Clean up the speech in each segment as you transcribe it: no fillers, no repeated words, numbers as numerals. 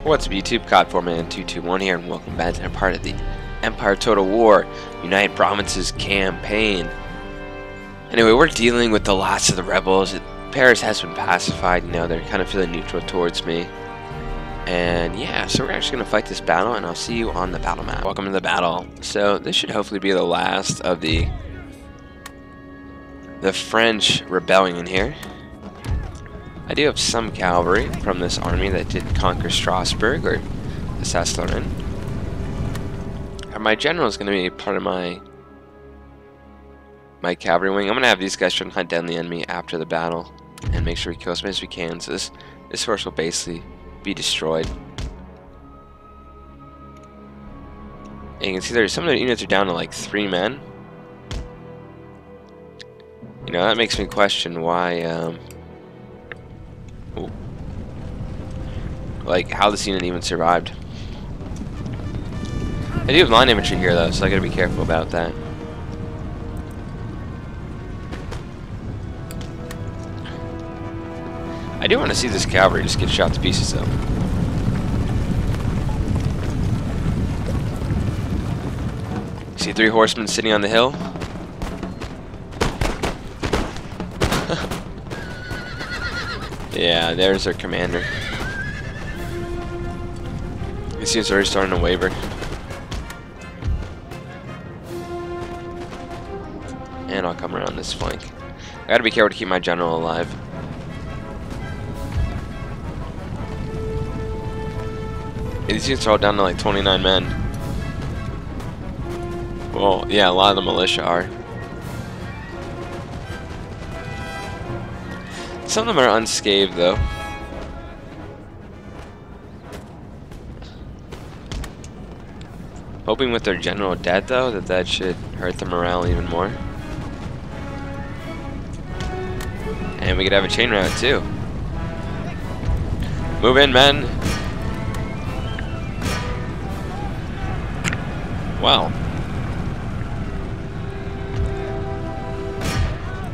What's up YouTube, COD4Man221 here, and welcome back to a part of the Empire Total War United Provinces campaign. Anyway, we're dealing with the last of the rebels. Paris has been pacified, you know, they're kind of feeling neutral towards me. And yeah, so we're actually going to fight this battle, and I'll see you on the battle map. Welcome to the battle. So this should hopefully be the last of the French rebellion here. I do have some cavalry from this army that did conquer Strasbourg or the Sasse-Lorraine. And my general is going to be part of my cavalry wing. I'm going to have these guys try and hunt down the enemy after the battle and make sure we kill as many as we can. So this force will basically be destroyed. And you can see there some of the units are down to like 3 men. You know, that makes me question why like how this unit even survived. I do have line infantry here though, so I gotta be careful about that. I do want to see this cavalry just get shot to pieces though. See 3 horsemen sitting on the hill. Yeah, there's our commander. He seems already starting to waver. And I'll come around this flank. I gotta be careful to keep my general alive. These units are all down to like 29 men. Well, yeah, a lot of the militia are. Some of them are unscathed though. Hoping with their general dead though, that should hurt the morale even more. And we could have a chain rout too. Move in, men. Wow.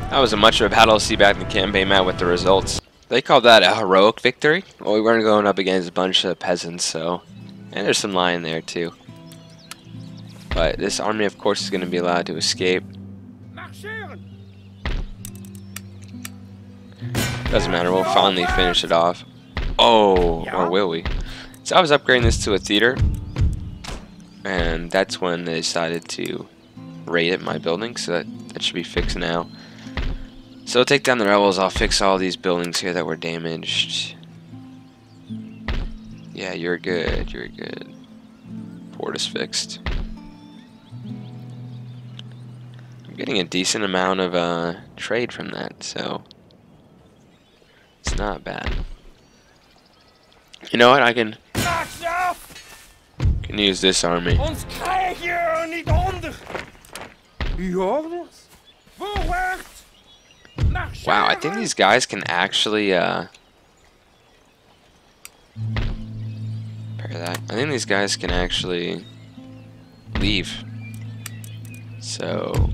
That was a much of a battle to see back in the campaign map with the results. They called that a heroic victory. Well, we weren't going up against a bunch of peasants, so... And there's some lying there too. But this army, of course, is going to be allowed to escape. Doesn't matter, we'll finally finish it off. Oh, or will we? So I was upgrading this to a theater. And that's when they decided to raid at my building, so that should be fixed now. So I'll take down the rebels, I'll fix all these buildings here that were damaged. Yeah, you're good, you're good. Port is fixed. I'm getting a decent amount of trade from that, so it's not bad. You know what, I can use this army. Wow, I think these guys can actually pair that. I think these guys can actually leave. So,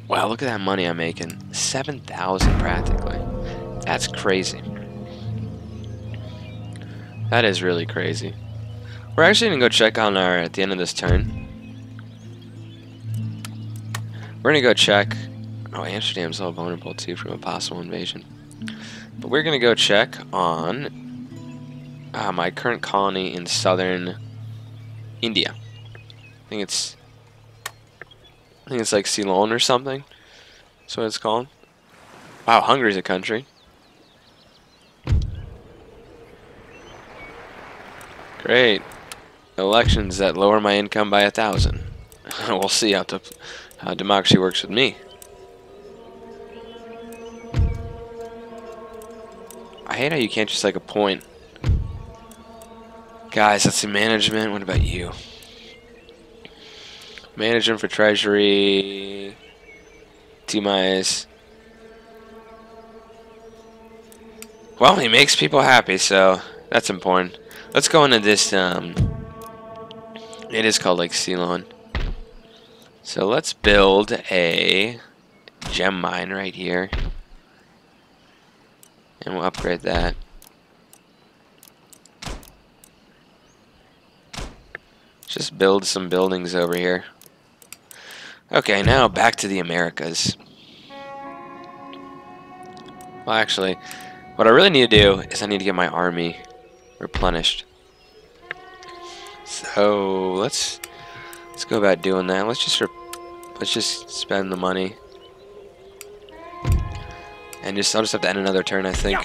wow, look at that money I'm making. 7,000 practically. That's crazy. That is really crazy. We're actually gonna go check on our, at the end of this turn. We're gonna go check. Oh, Amsterdam's all vulnerable too from a possible invasion. But we're gonna go check on my current colony in southern India. I think it's like Ceylon or something. That's what it's called. Wow, Hungary's a country. Great. Elections that lower my income by 1,000. We'll see how democracy works with me. I hate how you can't just like appoint. Guys, that's the management. What about you? Management for treasury. T-minus. Well, he makes people happy, so that's important. Let's go into this, it is called like Ceylon. So let's build a gem mine right here. And we'll upgrade that. Just build some buildings over here. Okay, now back to the Americas. Well, actually, what I really need to do is I need to get my army replenished. So let's go about doing that. Let's just spend the money, and I'll just have to end another turn, I think.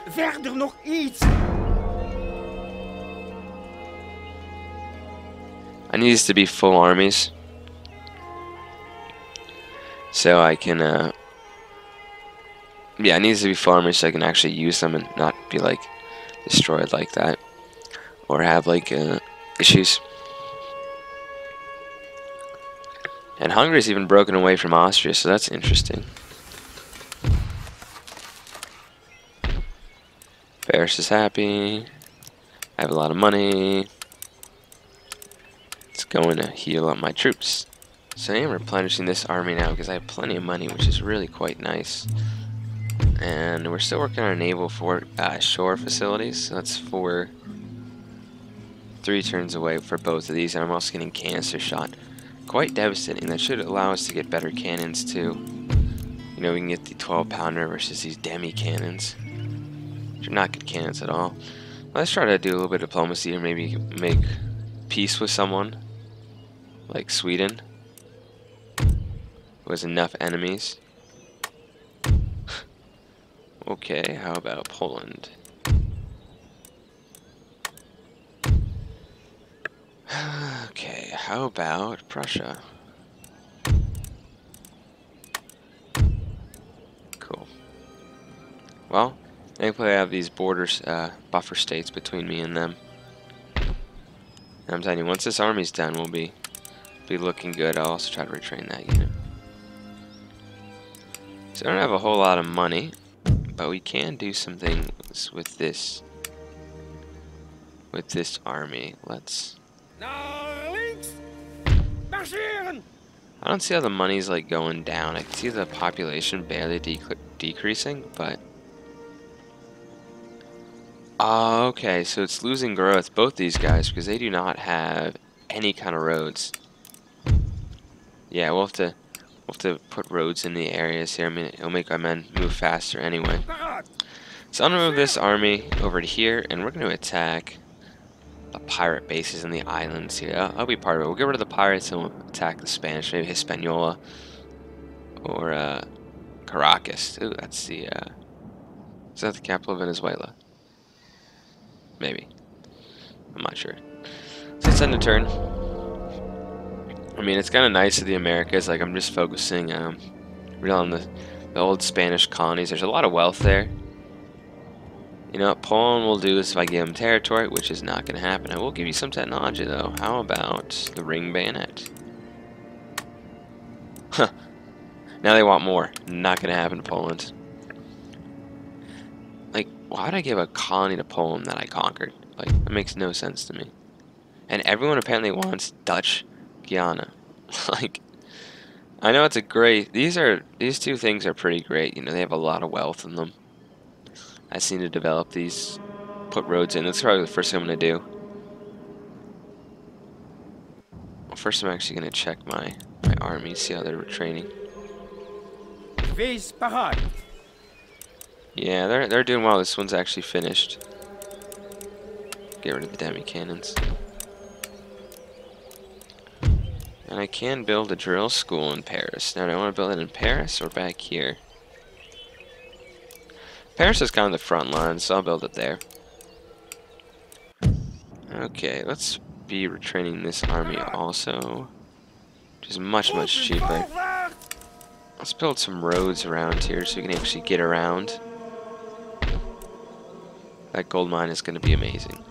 Verder nog iets. I need these to be full armies, so I can. Yeah, I need these to be full armies so I can actually use them and not be like destroyed like that, or have like issues. And Hungary's even broken away from Austria, so that's interesting. Paris is happy. I have a lot of money. It's going to heal up my troops. So I am replenishing this army now because I have plenty of money, which is really quite nice. And we're still working on our naval shore facilities. So that's 3 turns away for both of these, and I'm also getting canister shot. Quite devastating. That should allow us to get better cannons too. You know, we can get the 12-pounder versus these demi cannons, which are not good cannons at all. Let's try to do a little bit of diplomacy and maybe make peace with someone like Sweden, who has enough enemies. Okay, how about Poland? Okay, how about Prussia? Cool. Well, thankfully I have these borders, buffer states between me and them. And I'm telling you, once this army's done, we'll be looking good. I'll also try to retrain that unit. So I don't have a whole lot of money, but we can do some things with this army. Let's. I don't see how the money's like going down. I can see the population barely decreasing, but okay, so it's losing growth, both these guys, because they do not have any kind of roads. Yeah, we'll have to put roads in the areas here. I mean, it'll make our men move faster anyway. So I'm gonna move this army over to here, and we're gonna attack the pirate bases in the islands here. I'll be part of it. We'll get rid of the pirates and we'll attack the Spanish, maybe Hispaniola or Caracas. Ooh, that's the is that the capital of Venezuela? Maybe. I'm not sure. So let's end the turn. I mean, it's kind of nice of the Americas. Like, I'm just focusing really on the old Spanish colonies. There's a lot of wealth there. You know what Poland will do is if I give them territory, which is not going to happen. I will give you some technology, though. How about the ring bayonet? Huh. Now they want more. Not going to happen to Poland. Like, why would I give a colony to Poland that I conquered? Like, that makes no sense to me. And everyone apparently wants Dutch Guiana. Like, I know it's a great. These two things are pretty great. You know, they have a lot of wealth in them. I just need to develop these, put roads in. That's probably the first thing I'm gonna do. Well, first I'm actually gonna check my army, see how they're training. Yeah, they're doing well. This one's actually finished. Get rid of the demi cannons. And I can build a drill school in Paris. Now, do I want to build it in Paris or back here? Paris is kind of the front line, so I'll build it there. Okay, let's be retraining this army also, which is much, much cheaper. Let's build some roads around here so we can actually get around. That gold mine is going to be amazing.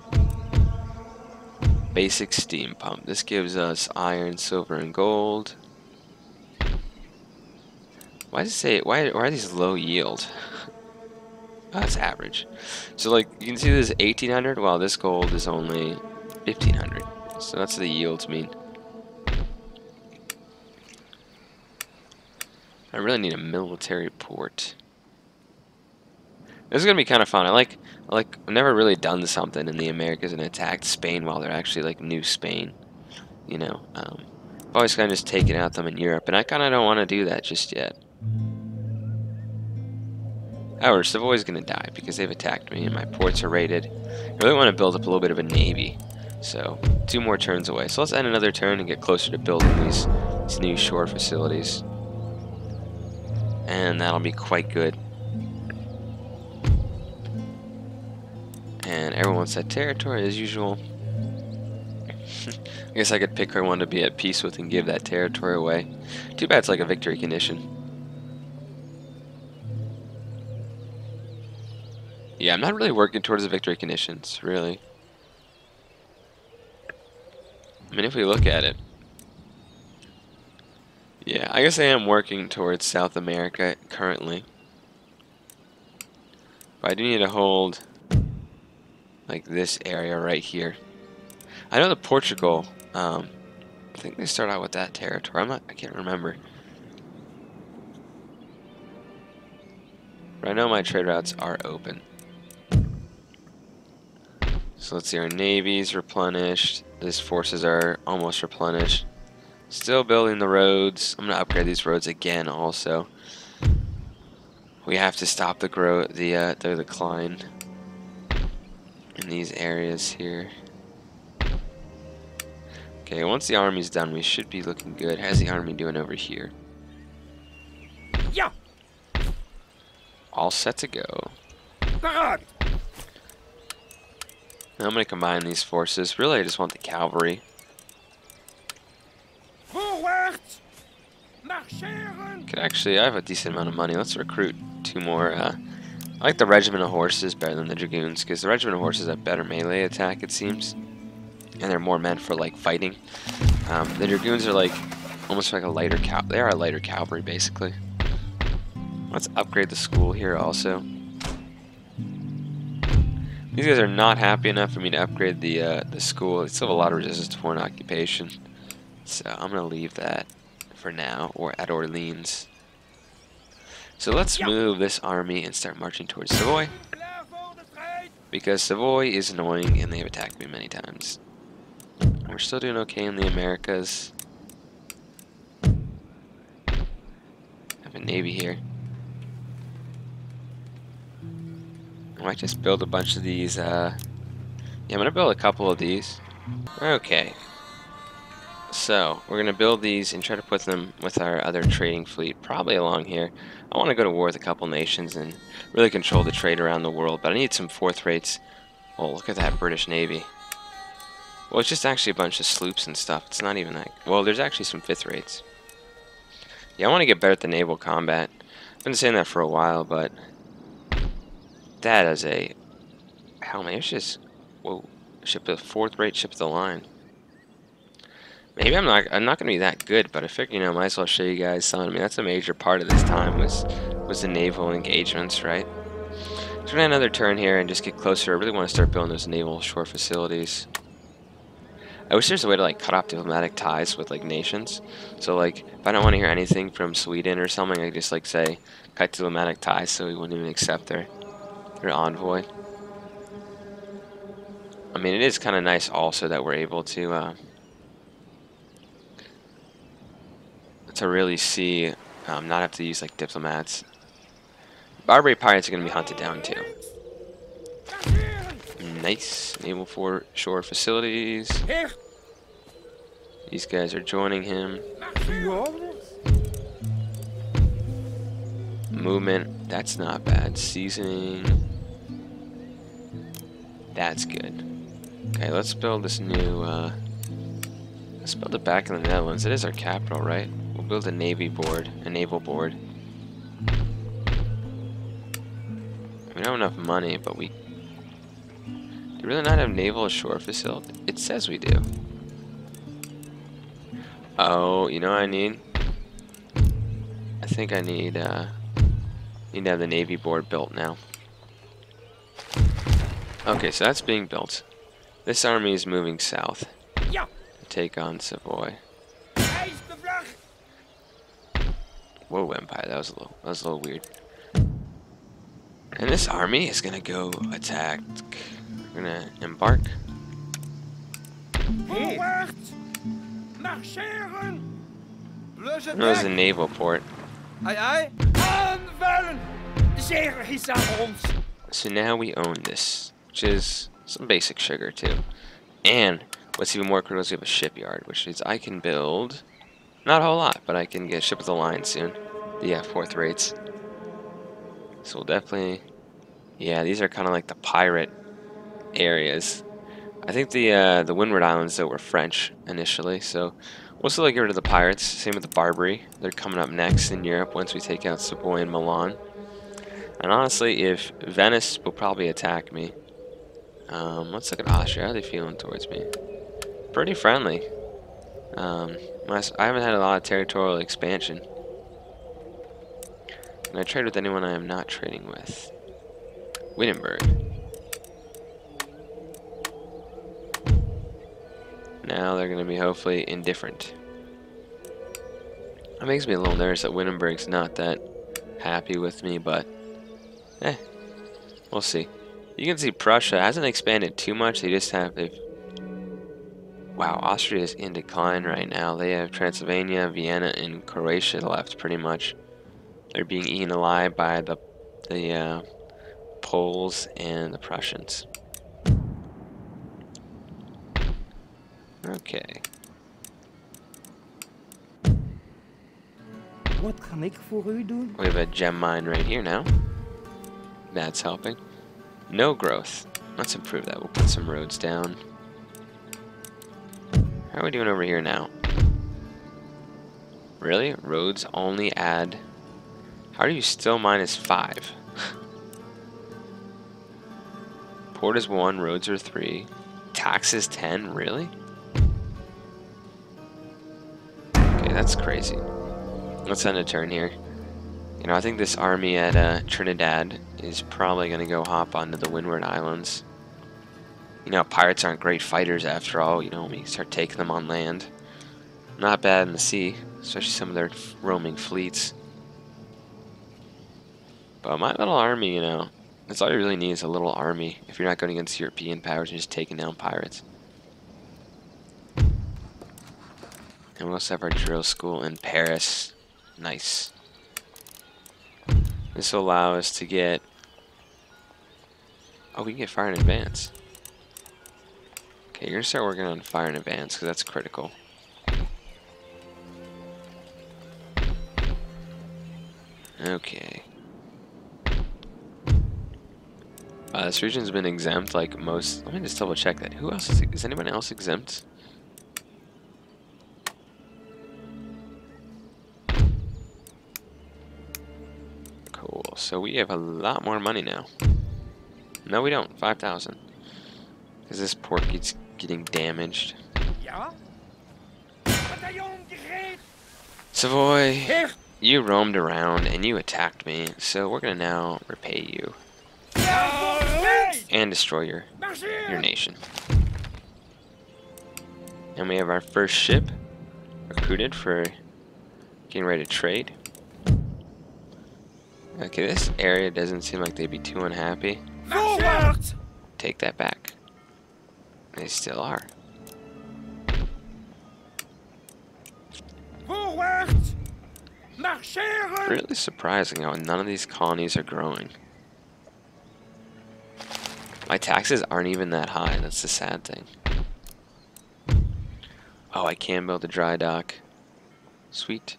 Basic steam pump. This gives us iron, silver, and gold. Why does it say? Why are these low yield? Oh, that's average. So like you can see this is 1800. While this gold is only 1500. So that's what the yields mean. I really need a military port. This is gonna be kind of fun. I've never really done something in the Americas and attacked Spain while they're actually like New Spain. you know, I've always kind of just taken out them in Europe, and I kind of don't want to do that just yet. However, Savoy's going to die because they've attacked me and my ports are raided. I really want to build up a little bit of a navy. So, 2 more turns away. So let's end another turn and get closer to building these new shore facilities. And that'll be quite good. And everyone wants that territory as usual. I guess I could pick her one to be at peace with and give that territory away. Too bad it's like a victory condition. Yeah, I'm not really working towards the victory conditions, really. I mean, if we look at it. Yeah, I guess I am working towards South America currently. But I do need to hold like this area right here. I know that Portugal, I think they start out with that territory. I can't remember. But I know my trade routes are open. So let's see, our navy's replenished. These forces are almost replenished. Still building the roads. I'm gonna upgrade these roads again also. We have to stop the decline in these areas here. Okay, once the army's done, we should be looking good. How's the army doing over here? Ja, All set to go. paraat. Now I'm going to combine these forces. Really, I just want the cavalry. Voorwaarts. Marcheren. Could actually, I have a decent amount of money. Let's recruit 2 more. I like the regiment of horses better than the dragoons, because the regiment of horses have better melee attack, it seems. And they're more meant for, like, fighting. The dragoons are, like, almost like a lighter they are a lighter cavalry, basically. Let's upgrade the school here also. These guys are not happy enough for me to upgrade the school. They still have a lot of resistance to foreign occupation. So I'm going to leave that for now, or at Orleans. So let's move this army and start marching towards Savoy. Because Savoy is annoying and they've attacked me many times. We're still doing okay in the Americas. Have a navy here. I might just build a bunch of these. Yeah, I'm gonna build a couple of these. Okay. So we're gonna build these and try to put them with our other trading fleet, probably along here. I want to go to war with a couple nations and really control the trade around the world, but I need some 4th rates. Oh, look at that British Navy. Well, it's just actually a bunch of sloops and stuff. It's not even that. Well, there's actually some 5th rates. Yeah, I want to get better at the naval combat. I've been saying that for a while, but that is a... How many? It's just... Whoa. Ship of 4th rate ship of the line. Maybe I'm not going to be that good, but I figured, you know, might as well show you guys something. I mean, that's a major part of this time was the naval engagements, right? So we're going to have another turn here and just get closer. I really want to start building those naval shore facilities. I wish there's a way to, like, cut off diplomatic ties with, like, nations. So, like, if I don't want to hear anything from Sweden or something, I just, like, say, cut diplomatic ties so we wouldn't even accept their envoy. I mean, it is kind of nice also that we're able to really see, not have to use, like, diplomats. Barbary pirates are going to be hunted down, too. Nice. Naval shore facilities. These guys are joining him. Movement. That's not bad. Seasoning. That's good. Okay, let's build this new, let's build it back in the Netherlands. It is our capital, right? We'll build a naval board. We don't have enough money, but we... Do we really not have naval shore facility? It says we do. Oh, you know what I need? I think I need to have the navy board built now. Okay, so that's being built. This army is moving south to take on Savoy. Whoa, Empire, that was a little weird. And this army is gonna go attack. We're gonna embark. Marcheren! That was a naval port. Aye, aye. Aanvallen! Zeer is aan ons! So now we own this, which is some basic sugar too. And what's even more critical is we have a shipyard, which means I can build, not a whole lot, but I can get a ship of the line soon. The fourth rates. So we'll definitely, yeah, these are kind of like the pirate areas. I think the Windward Islands though were French initially, so we'll still get rid of the pirates. Same with the Barbary. They're coming up next in Europe once we take out Savoy and Milan. And honestly, if Venice will probably attack me. Let's look at Austria. How are they feeling towards me? Pretty friendly. I haven't had a lot of territorial expansion. Can I trade with anyone I am not trading with? Wittenberg. Now they're going to be hopefully indifferent. It makes me a little nervous that Wittenberg's not that happy with me, but we'll see. You can see Prussia hasn't expanded too much. Wow, Austria is in decline right now. They have Transylvania, Vienna, and Croatia left pretty much. They're being eaten alive by the Poles and the Prussians. Okay. Wat kan ik voor u doen? We have a gem mine right here now. That's helping. No growth. Let's improve that. We'll put some roads down. How are we doing over here now? Really? Roads only add... How are you still -5? Port is 1, roads are 3. Taxes 10, really? Okay, that's crazy. Let's end a turn here. You know, I think this army at Trinidad is probably going to go hop onto the Windward Islands. You know, pirates aren't great fighters after all, you know, when we start taking them on land. Not bad in the sea, especially some of their roaming fleets. But my little army, you know, that's all you really need is a little army if you're not going against European powers and just taking down pirates. And we also have our drill school in Paris. Nice. This will allow us to get... Oh, we can get fire in advance. Okay, you're going to start working on fire in advance because that's critical. Okay. This region's been exempt like most... Let me just double check that. Who else is anyone else exempt? Cool. So we have a lot more money now. No, we don't. 5,000. Because this port keeps getting damaged. Ja? Bataillon gereed! Savoy, Heer! you roamed around and you attacked me, so we're gonna now repay you and destroy your nation. And we have our first ship recruited for getting ready to trade. Okay, this area doesn't seem like they'd be too unhappy. Forward! Take that back. They still are. Forward! Marcheren! Really surprising how none of these colonies are growing. My taxes aren't even that high. That's the sad thing. Oh, I can build a dry dock. Sweet.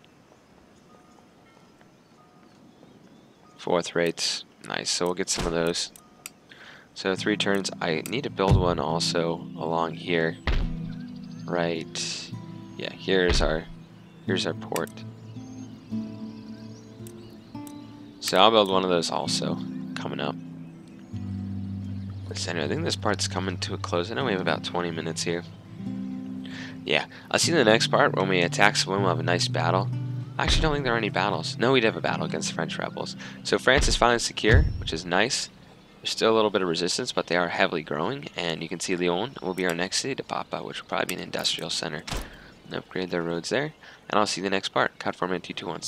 4th rates. Nice. So we'll get some of those. So 3 turns. I need to build one also along here. Right. Yeah, here's our port. So I'll build one of those also coming up. Listen, I think this part's coming to a close. I know we have about 20 minutes here. Yeah, I'll see you in the next part when we attack someone. We'll have a nice battle. I actually don't think there are any battles. No, we'd have a battle against the French rebels. So France is finally secure, which is nice. There's still a little bit of resistance, but they are heavily growing. And you can see Lyon will be our next city to pop out, which will probably be an industrial center. And upgrade their roads there. And I'll see you in the next part. Cod Format 221.